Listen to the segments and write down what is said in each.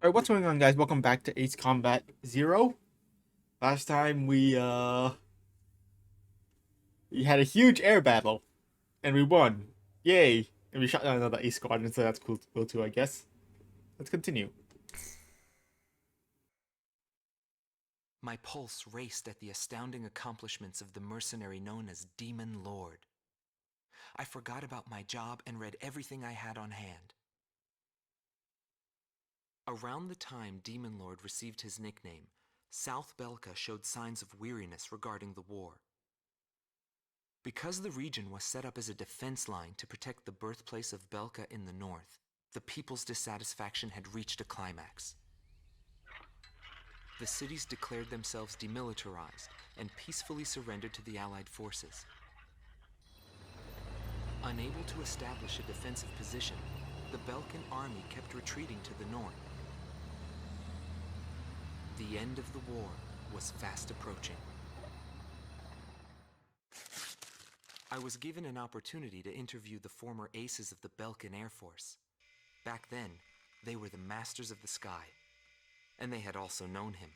Alright, what's going on, guys? Welcome back to Ace Combat Zero. Last time we had a huge air battle and we won. Yay! And we shot down another Ace squadron, so that's cool too, I guess. Let's continue. My pulse raced at the astounding accomplishments of the mercenary known as Demon Lord. I forgot about my job and read everything I had on hand. Around the time Demon Lord received his nickname, South Belka showed signs of weariness regarding the war. Because the region was set up as a defense line to protect the birthplace of Belka in the north, the people's dissatisfaction had reached a climax. The cities declared themselves demilitarized and peacefully surrendered to the Allied forces. Unable to establish a defensive position, the Belkan army kept retreating to the north. The end of the war was fast approaching. I was given an opportunity to interview the former aces of the Belkan Air Force. Back then, they were the masters of the sky, and they had also known him.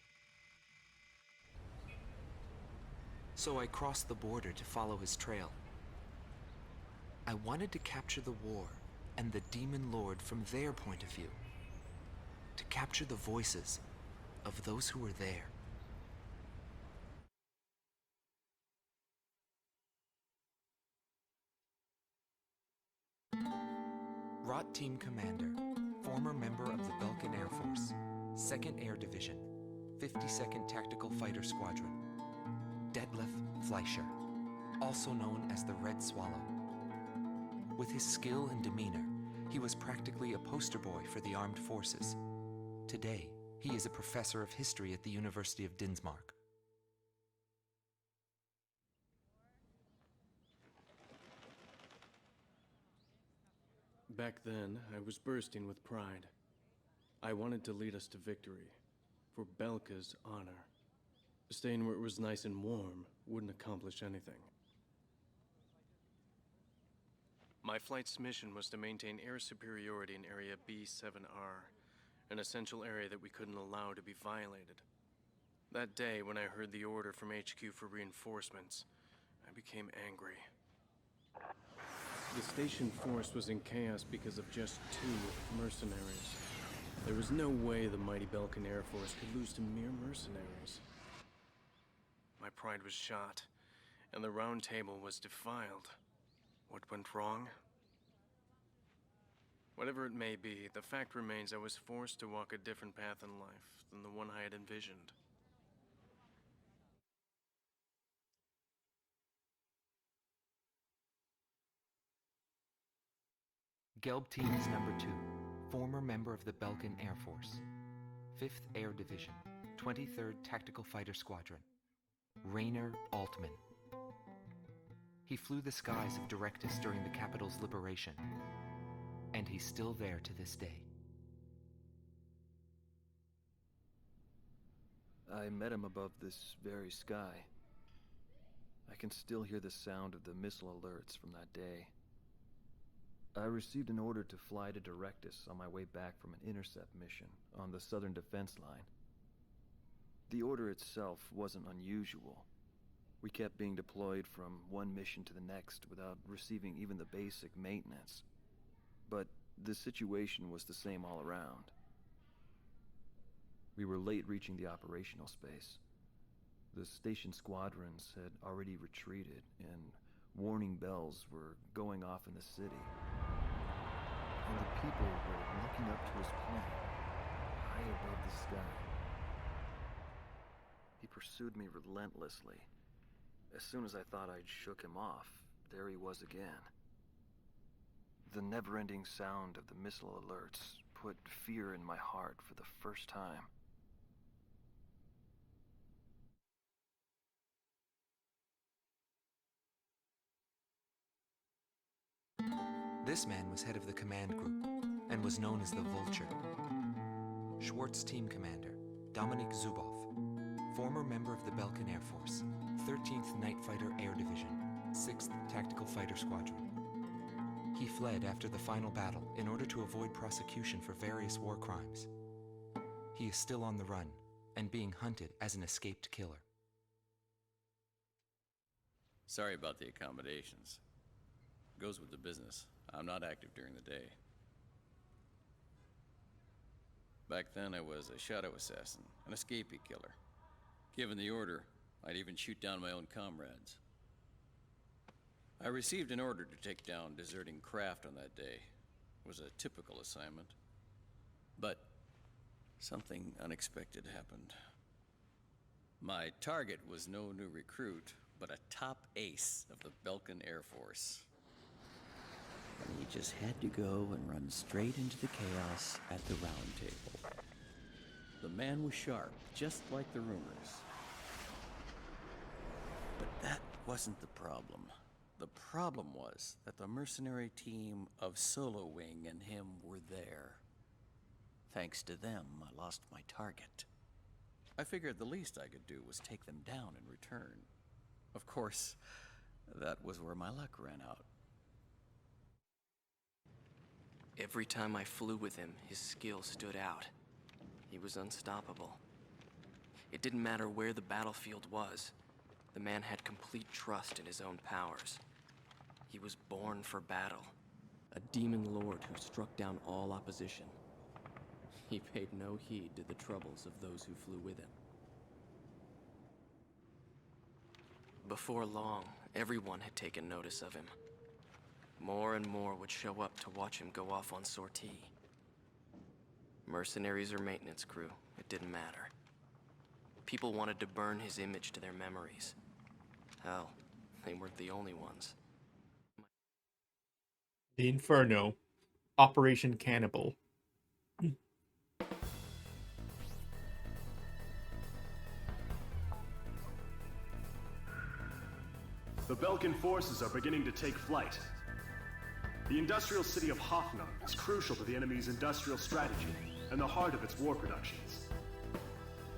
So I crossed the border to follow his trail. I wanted to capture the war and the Demon Lord from their point of view. To capture the voices of those who were there. Rot Team Commander, former member of the Belkan Air Force, 2nd Air Division, 52nd Tactical Fighter Squadron, Detlef Fleischer, also known as the Red Swallow. With his skill and demeanor, he was practically a poster boy for the armed forces. Today, he is a professor of history at the University of Dinsmark. Back then, I was bursting with pride. I wanted to lead us to victory, for Belka's honor. Staying where it was nice and warm wouldn't accomplish anything. My flight's mission was to maintain air superiority in Area B7R, an essential area that we couldn't allow to be violated. That day, when I heard the order from HQ for reinforcements, I became angry. The station force was in chaos because of just 2 mercenaries. There was no way the mighty Belkan Air Force could lose to mere mercenaries. My pride was shot, and the round table was defiled. What went wrong? Whatever it may be, the fact remains I was forced to walk a different path in life than the one I had envisioned. Gelb Team's number 2, former member of the Belkan Air Force, 5th Air Division, 23rd Tactical Fighter Squadron, Rainer Altman. He flew the skies of Directus during the capital's liberation, and he's still there to this day. I met him above this very sky. I can still hear the sound of the missile alerts from that day. I received an order to fly to Directus on my way back from an intercept mission on the southern defense line. The order itself wasn't unusual. We kept being deployed from one mission to the next without receiving even the basic maintenance. But the situation was the same all around. We were late reaching the operational space. The station squadrons had already retreated, and warning bells were going off in the city. And the people were looking up to his plane, high above the sky. He pursued me relentlessly. As soon as I thought I'd shook him off, there he was again. The never-ending sound of the missile alerts put fear in my heart for the first time. This man was head of the command group and was known as the Vulture. Schwartz Team Commander, Dominik Zubov, former member of the Belkan Air Force, 13th Night Fighter Air Division, 6th Tactical Fighter Squadron. He fled after the final battle in order to avoid prosecution for various war crimes. He is still on the run and being hunted as an escaped killer. Sorry about the accommodations. Goes with the business. I'm not active during the day. Back then, I was a shadow assassin, an escapee killer. Given the order, I'd even shoot down my own comrades. I received an order to take down deserting craft on that day. It was a typical assignment. But something unexpected happened. My target was no new recruit, but a top ace of the Belkan Air Force. And he just had to go and run straight into the chaos at the round table. The man was sharp, just like the rumors. But that wasn't the problem. The problem was that the mercenary team of Solo Wing and him were there. Thanks to them, I lost my target. I figured the least I could do was take them down in return. Of course, that was where my luck ran out. Every time I flew with him, his skill stood out. He was unstoppable. It didn't matter where the battlefield was. The man had complete trust in his own powers. He was born for battle. A demon lord who struck down all opposition. He paid no heed to the troubles of those who flew with him. Before long, everyone had taken notice of him. More and more would show up to watch him go off on sortie. Mercenaries or maintenance crew, it didn't matter. People wanted to burn his image to their memories. Hell, they weren't the only ones. The Inferno Operation Cannibal. The Belkan forces are beginning to take flight. The industrial city of Hoffnung is crucial to the enemy's industrial strategy and the heart of its war productions.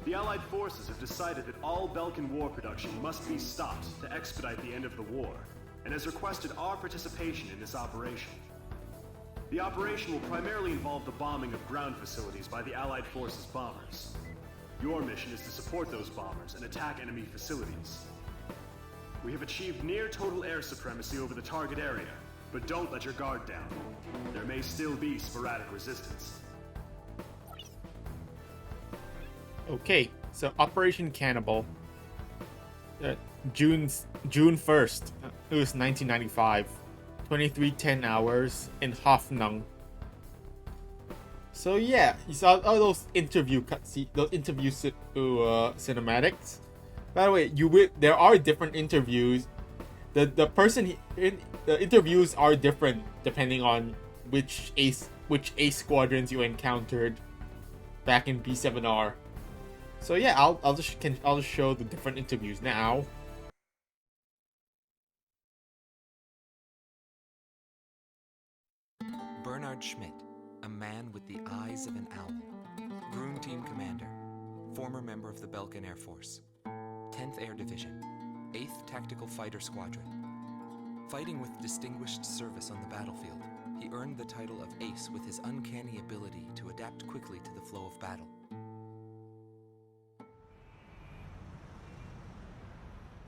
The Allied forces have decided that all Belkan war production must be stopped to expedite the end of the war, and has requested our participation in this operation. The operation will primarily involve the bombing of ground facilities by the Allied forces' bombers. Your mission is to support those bombers and attack enemy facilities. We have achieved near total air supremacy over the target area, but don't let your guard down. There may still be sporadic resistance. Okay, so Operation Cannibal. June 1st. It was 1995. 23:10 hours in Hoffnung. So yeah, you saw all those interview cutscenes, those interview cinematics. By the way, there are different interviews. The interviews are different depending on which ace squadrons you encountered back in B7R. So yeah, I'll just show the different interviews now. Bernard Schmidt, a man with the eyes of an owl. Groom Team Commander, former member of the Belkan Air Force. 10th Air Division, 8th Tactical Fighter Squadron. Fighting with distinguished service on the battlefield, he earned the title of Ace with his uncanny ability to adapt quickly to the flow of battle.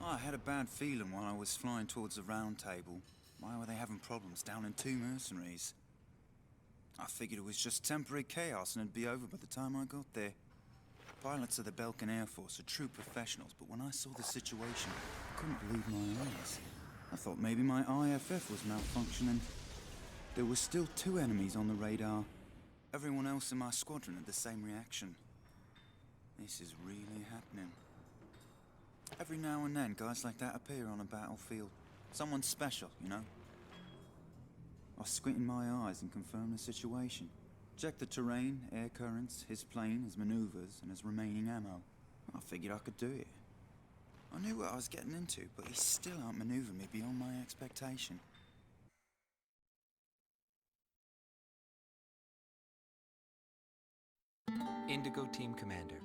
I had a bad feeling while I was flying towards the round table. Why were they having problems down in 2 mercenaries? I figured it was just temporary chaos and it'd be over by the time I got there. Pilots of the Belkan Air Force are true professionals, but when I saw the situation, I couldn't believe my eyes. I thought maybe my IFF was malfunctioning. There were still 2 enemies on the radar. Everyone else in my squadron had the same reaction. This is really happening. Every now and then, guys like that appear on a battlefield. Someone special, you know? I squinted my eyes and confirmed the situation. Checked the terrain, air currents, his plane, his maneuvers, and his remaining ammo. I figured I could do it. I knew what I was getting into, but he still outmaneuvered me beyond my expectation. Indigo Team Commander,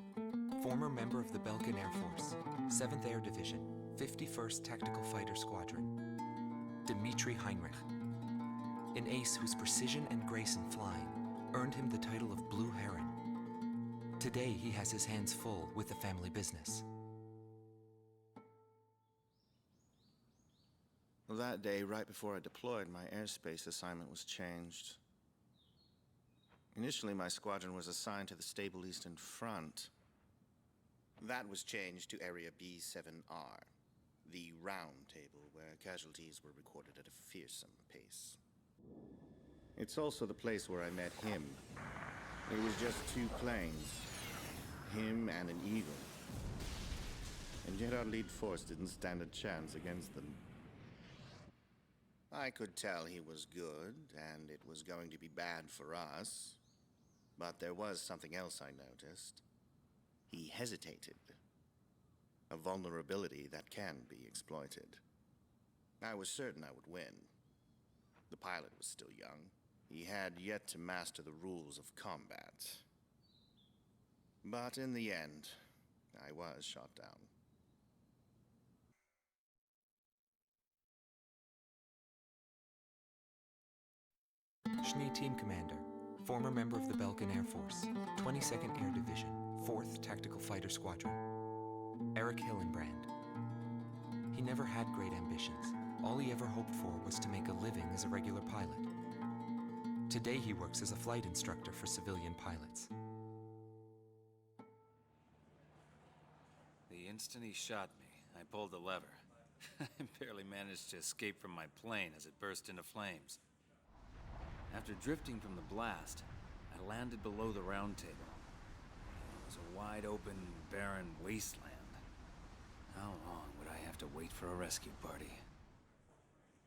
former member of the Belkan Air Force, 7th Air Division, 51st Tactical Fighter Squadron. Dietrich Heinrich, an ace whose precision and grace in flying earned him the title of Blue Heron. Today, he has his hands full with the family business. Well, that day, right before I deployed, my airspace assignment was changed. Initially, my squadron was assigned to the stable Eastern Front. That was changed to Area B7R, the round table where casualties were recorded at a fearsome pace. It's also the place where I met him. It was just two planes, him and an Eagle. And yet our lead force didn't stand a chance against them. I could tell he was good, and it was going to be bad for us. But there was something else I noticed. He hesitated. A vulnerability that can be exploited. I was certain I would win. The pilot was still young. He had yet to master the rules of combat. But in the end, I was shot down. Schmidt Team Commander, former member of the Belkan Air Force, 22nd Air Division, 4th Tactical Fighter Squadron. Eric Hillenbrand. He never had great ambitions. All he ever hoped for was to make a living as a regular pilot. Today he works as a flight instructor for civilian pilots. The instant he shot me, I pulled the lever. I barely managed to escape from my plane as it burst into flames. After drifting from the blast, I landed below the round table. It was a wide-open, barren wasteland. How long would I have to wait for a rescue party?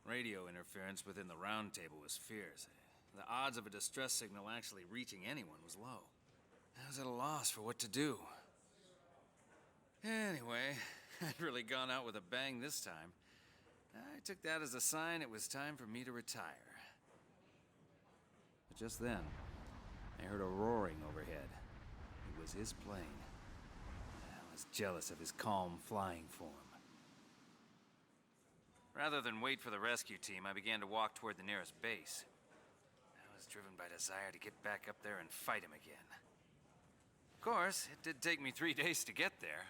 Radio interference within the round table was fierce. The odds of a distress signal actually reaching anyone was low. I was at a loss for what to do. Anyway, I'd really gone out with a bang this time. I took that as a sign it was time for me to retire. But just then, I heard a roaring overhead. It was his plane. I was jealous of his calm flying form. Rather than wait for the rescue team, I began to walk toward the nearest base. I was driven by desire to get back up there and fight him again. Of course, it did take me 3 days to get there.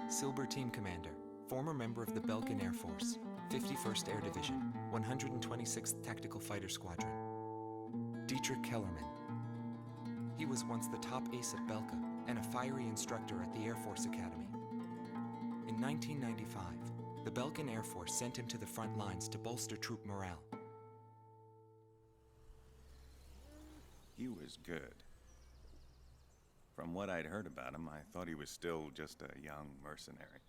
Silber Team Commander, former member of the Belkan Air Force, 51st Air Division, 126th Tactical Fighter Squadron. Dietrich Kellerman. He was once the top ace at Belka and a fiery instructor at the Air Force Academy. In 1995, the Belkan Air Force sent him to the front lines to bolster troop morale. He was good. From what I'd heard about him, I thought he was still just a young mercenary.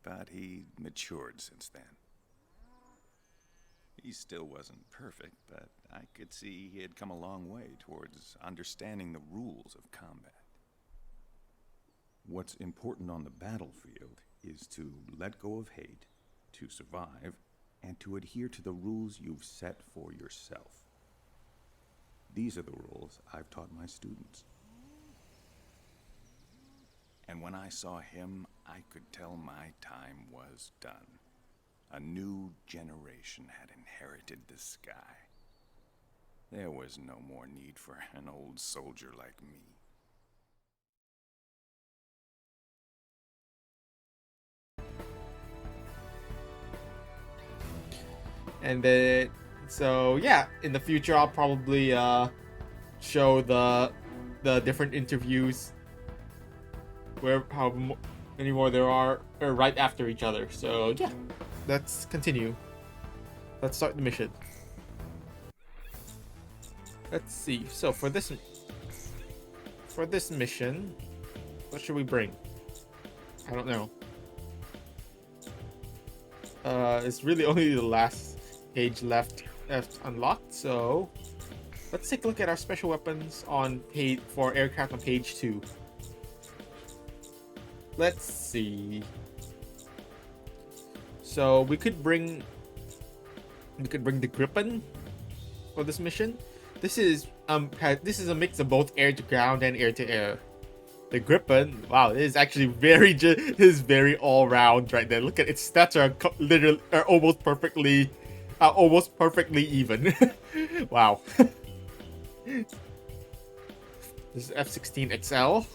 But he matured since then. He still wasn't perfect, but I could see he had come a long way towards understanding the rules of combat. What's important on the battlefield is to let go of hate, to survive, and to adhere to the rules you've set for yourself. These are the rules I've taught my students. And when I saw him, I could tell my time was done. A new generation had inherited the sky. There was no more need for an old soldier like me. And then, so yeah, in the future I'll probably show the different interviews where how many more there are right after each other. So yeah, let's continue. Let's start the mission. Let's see. So for this mission, what should we bring? I don't know. It's really only the last page left unlocked, so let's take a look at our special weapons on page for aircraft on page 2. Let's see. So we could bring the Gripen for this mission. This is a mix of both air to ground and air to air. The Gripen, wow, it is actually very all round right there. Look at its stats are almost perfectly almost perfectly even. Wow. This is F-16 XL.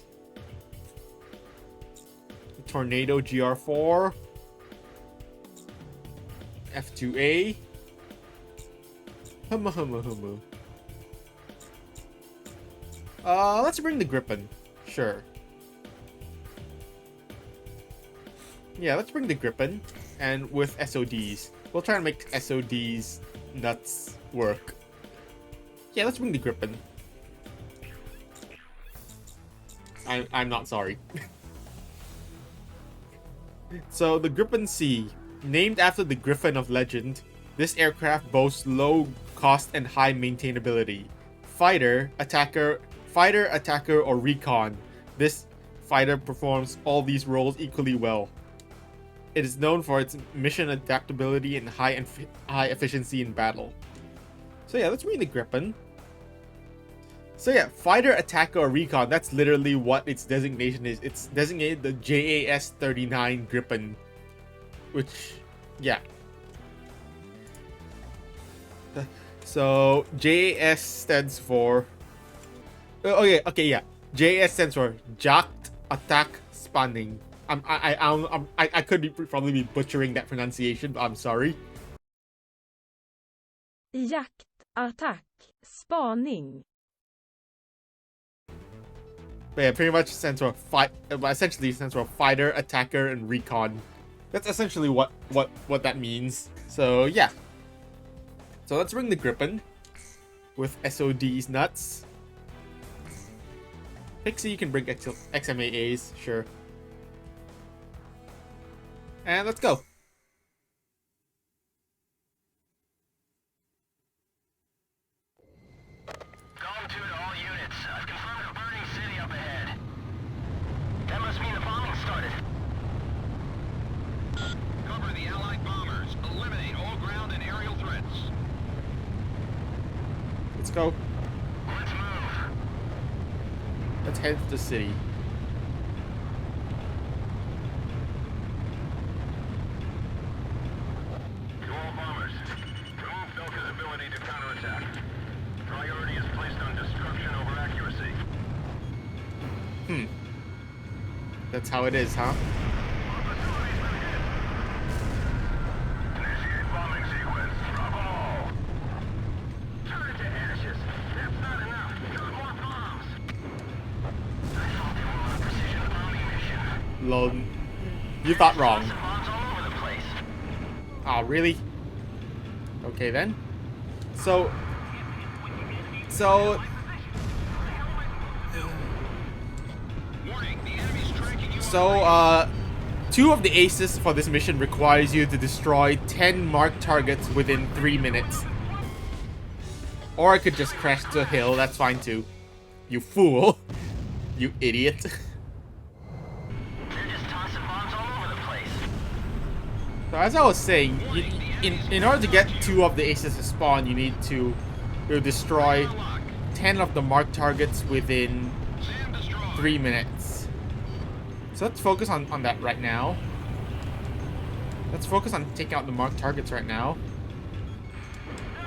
Tornado GR4. F2A. Humma. Let's bring the Gripen. Sure. Yeah, let's bring the Gripen. And with SODs. We'll try to make SODs nuts work. Yeah, let's bring the Gripen. I'm not sorry. So, the Gripen C. Named after the Griffin of legend, this aircraft boasts low cost and high maintainability. Fighter, attacker, or recon. This fighter performs all these roles equally well. It is known for its mission adaptability and high efficiency in battle. So yeah, let's read the Gripen. So yeah, fighter, attacker, or recon, that's literally what its designation is. It's designated the JAS-39 Gripen. Which, yeah. So, JAS stands for... Okay, yeah. JAS stands for Jagd Attack Spanning. I could probably be butchering that pronunciation, but I'm sorry. Jakt, attack, spaning. But yeah, pretty much stands for essentially stands for fighter, attacker, and recon. That's essentially what that means. So yeah. So let's bring the Gripen with SODs nuts. Pixie, you can bring XMAAs, sure. And let's go. Column 2 to all units. I've confirmed a burning city up ahead. That must mean the bombing started. Cover the Allied bombers. Eliminate all ground and aerial threats. Let's go. Let's move. Let's head to the city. To all bombers, remove Belkan's ability to counterattack. Priority is placed on destruction over accuracy. That's how it is, huh? Initiate bombing sequence. Drop them all. Turn it to ashes. That's not enough. Drop more bombs. I thought they were on a precision bombing mission. Lol. You thought wrong. Lots of bombs all over the place. Oh, really? Okay then. So, two of the aces for this mission requires you to destroy 10 marked targets within 3 minutes. Or I could just crash the hill, that's fine too. You fool. You idiot. They're just tossing bombs all over the place. So as I was saying, in order to get 2 of the aces to spawn, you need to destroy 10 of the marked targets within 3 minutes. So let's focus on that right now. Let's focus on taking out the marked targets right now.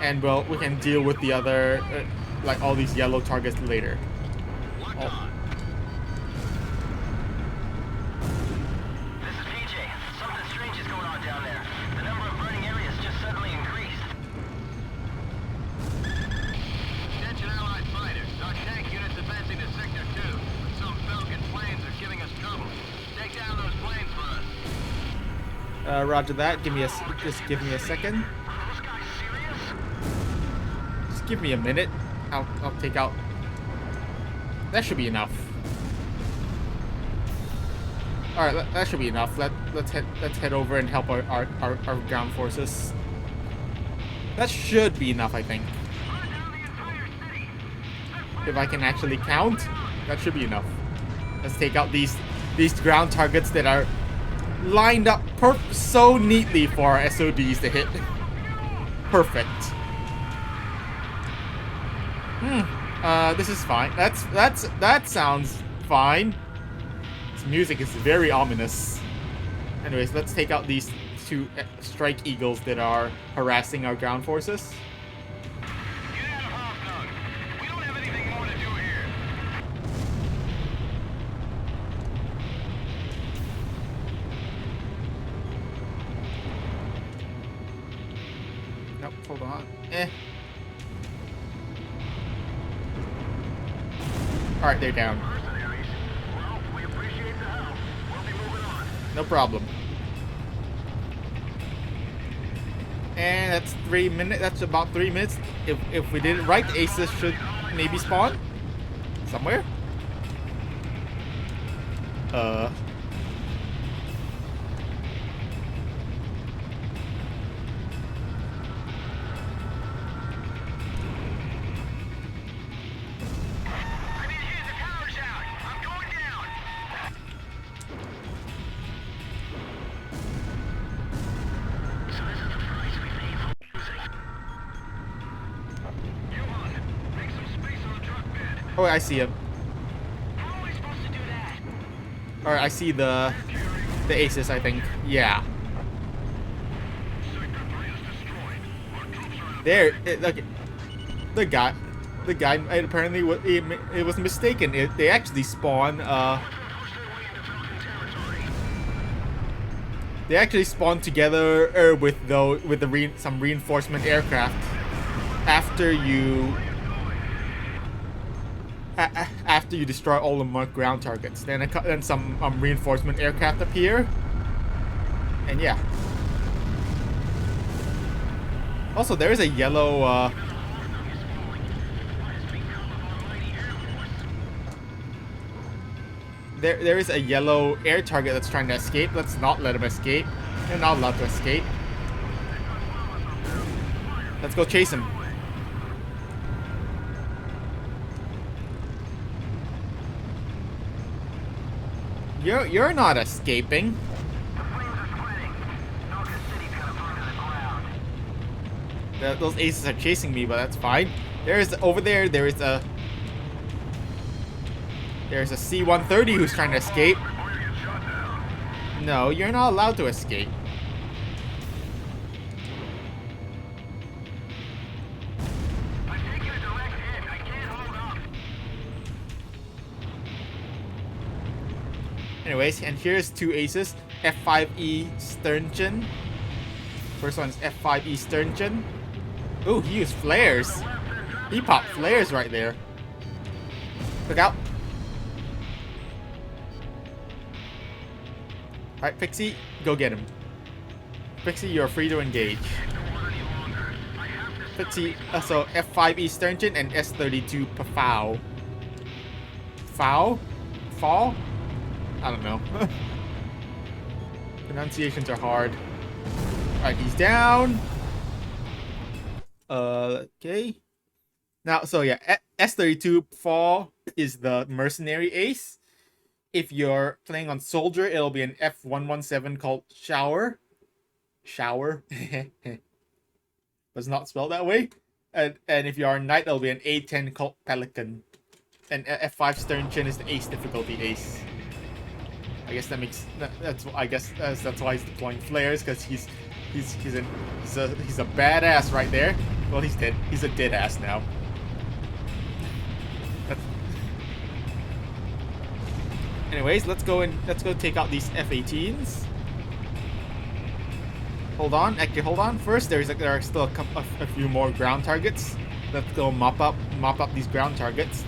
And well, we can deal with the other, like all these yellow targets later. Oh. This is PJ. Something strange is going on down there. The number of burning areas just suddenly increased. Attention Allied fighters. Our tank unit's advancing to Sector 2. Some Belkan planes are giving us trouble. Take down those planes for us. Roger that. Just give me a second. Are those guys serious? Just give me a minute. I'll take out. That should be enough. All right, that should be enough. Let's head over and help our ground forces. That should be enough, I think. If I can actually count, that should be enough. Let's take out these ground targets that are lined up so neatly for our SODs to hit. Perfect. This is fine. That sounds fine. This music is very ominous. Anyways, let's take out these two strike eagles that are harassing our ground forces. Nope, hold on. Alright, they're down. No problem. And that's 3 minutes. That's about 3 minutes. If we did it right, the aces should maybe spawn somewhere. Oh, I see him. Alright, I see the aces, I think. Yeah. There, look, the guy apparently it was mistaken. They actually spawn. They actually spawn together with some reinforcement aircraft after you destroy all the marked ground targets. Then some reinforcement aircraft appear, and yeah. Also, there is a yellow. There is a yellow air target that's trying to escape. Let's not let him escape. They're not allowed to escape. Let's go chase him. You're not escaping. Those aces are chasing me, but that's fine. There's a C-130 who's trying to escape. No, you're not allowed to escape. Anyways, and here's two aces. F5E Sternchen. First one's F5E Sternchen. Ooh, he used flares. He popped flares right there. Look out. Alright, Pixie, go get him. Pixie, you're free to engage. Pixie, so F5E Sternchen and S32 Pafau. Foul? Fall? I don't know. Pronunciations are hard. Alright, he's down. Okay. Now, so yeah, S32 Fall is the mercenary ace. If you're playing on soldier, it'll be an F117 called Shower. Shower. But it's not spelled that way. And if you are a knight, it'll be an A10 called Pelican. And F5 Sternchen is the ace difficulty ace. I guess that makes that's why he's deploying flares, because he's a badass right there. Well, he's dead. He's a dead ass now. Anyways, let's go take out these F-18s. Hold on, actually hold on. First, there are still a few more ground targets. Let's go mop up these ground targets.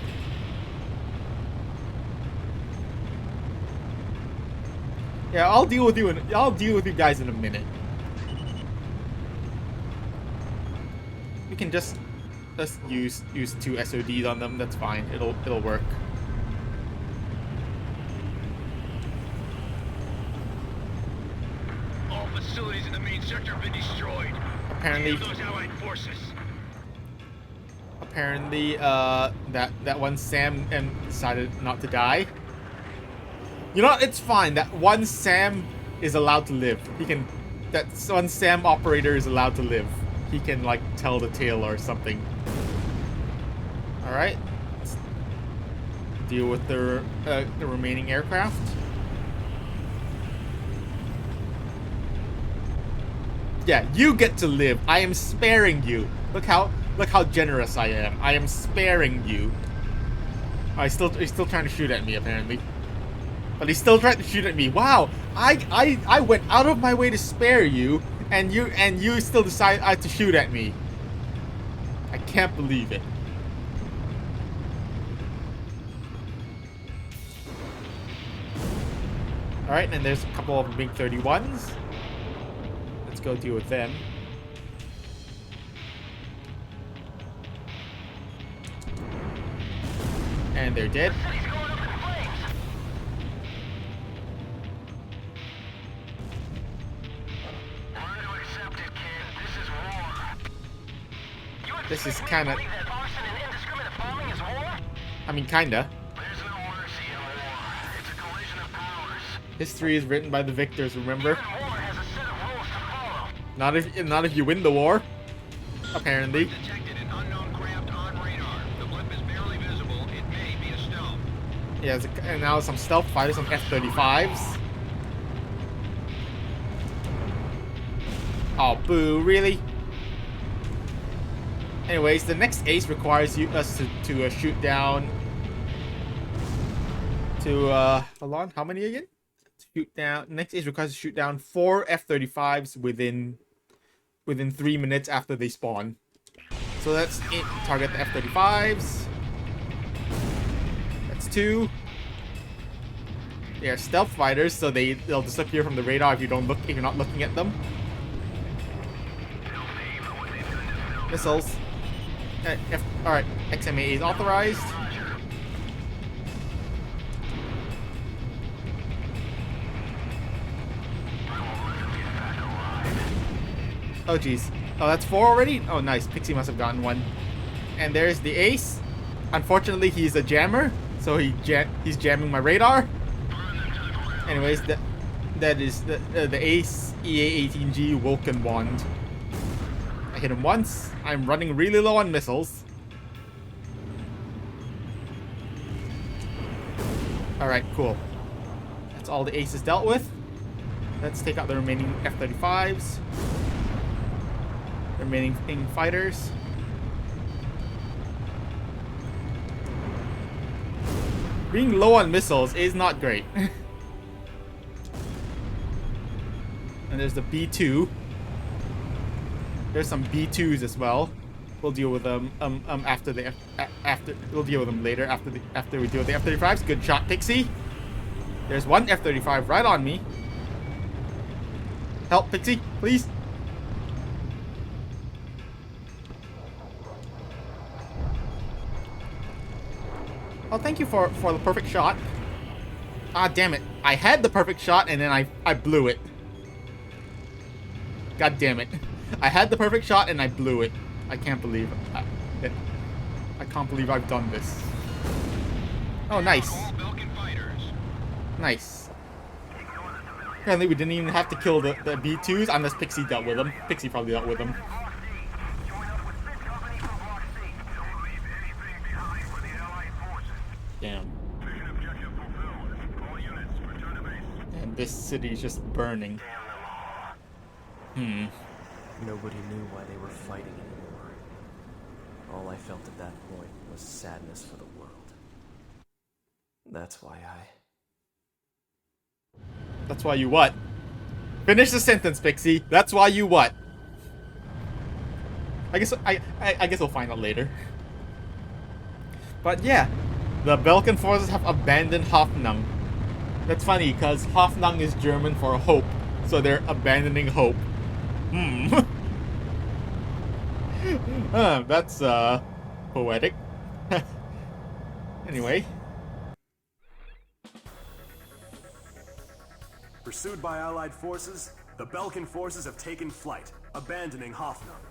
Yeah, I'll deal with you guys in a minute. We can just use two SODs on them. That's fine. It'll work. All facilities in the main sector have been destroyed. Apparently, those Allied forces. Apparently, that one Sam decided not to die. You know, it's fine. That one Sam is allowed to live. That one Sam operator is allowed to live. He can, like, tell the tale or something. Alright. Let's deal with the remaining aircraft. Yeah, you get to live. I am sparing you. Look how generous I am. I am sparing you. He's still trying to shoot at me apparently. But he's still trying to shoot at me. Wow, I went out of my way to spare you, and you still decide to shoot at me. I can't believe it. Alright, and there's a couple of MiG-31s. Let's go deal with them. And they're dead. This is kinda... I mean, kinda. History is written by the victors, remember? Not if you win the war. Apparently. Yeah, and now some stealth fighters, some F-35s. Oh, boo, really? Anyways, the next ace requires us to shoot down to hold on, how many again? Shoot down. Next ace requires to shoot down 4 F-35s within 3 minutes after they spawn. So that's it. Target the F-35s. That's 2. They are stealth fighters, so they'll disappear from the radar if you're not looking at them. Missiles. Alright, XMA is authorized. Oh geez. Oh, that's 4 already? Oh nice, Pixie must have gotten 1. And there's the ace. Unfortunately, he's a jammer, so he's jamming my radar. Anyways, that is the ace EA-18G Vulcan wand. I hit him once. I'm running really low on missiles. Alright, cool. That's all the aces dealt with. Let's take out the remaining F-35s. The remaining fighters. Being low on missiles is not great. And there's the B-2. There's some B-2s as well. We'll deal with them we'll deal with them later after we deal with the F-35s. Good shot, Pixie. There's one F-35 right on me. Help, Pixie, please. Oh, thank you for the perfect shot. Ah, damn it. I had the perfect shot and then I blew it. God damn it. I had the perfect shot and I blew it. I can't believe it. I can't believe I've done this. Oh, nice. Nice. Apparently we didn't even have to kill the B2s unless Pixie dealt with them. Pixie probably dealt with them. Damn. And this city is just burning. Nobody knew why they were fighting anymore. All I felt at that point was sadness for the world. That's why That's why you what? Finish the sentence, Pixie. That's why you what? I guess we'll find out later. But yeah, the Belkan forces have abandoned Hoffnung. That's funny because Hoffnung is German for hope, so they're abandoning hope. That's poetic. Anyway. Pursued by Allied forces, the Belkan forces have taken flight, abandoning Hoffnung.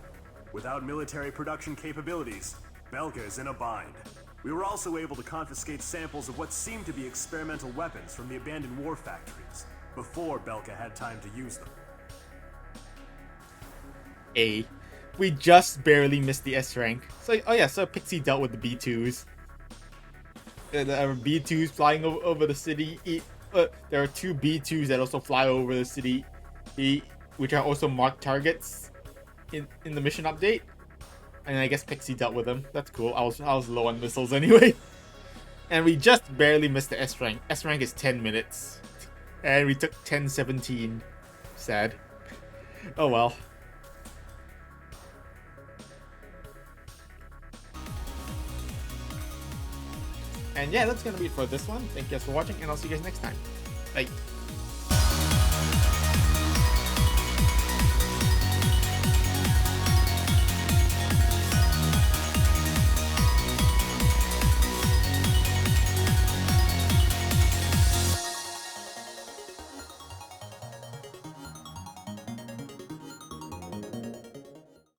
Without military production capabilities, Belka is in a bind. We were also able to confiscate samples of what seemed to be experimental weapons from the abandoned war factories, before Belka had time to use them. We just barely missed the S rank. So, oh yeah, so Pixie dealt with the B2s. The B2s flying over the city. There are 2 B2s that also fly over the city. which are also marked targets in the mission update. And I guess Pixie dealt with them. That's cool. I was low on missiles anyway. And we just barely missed the S rank. S rank is 10 minutes. And we took 10-17. Sad. Oh well. And yeah, that's gonna be it for this one. Thank you guys for watching, and I'll see you guys next time. Bye.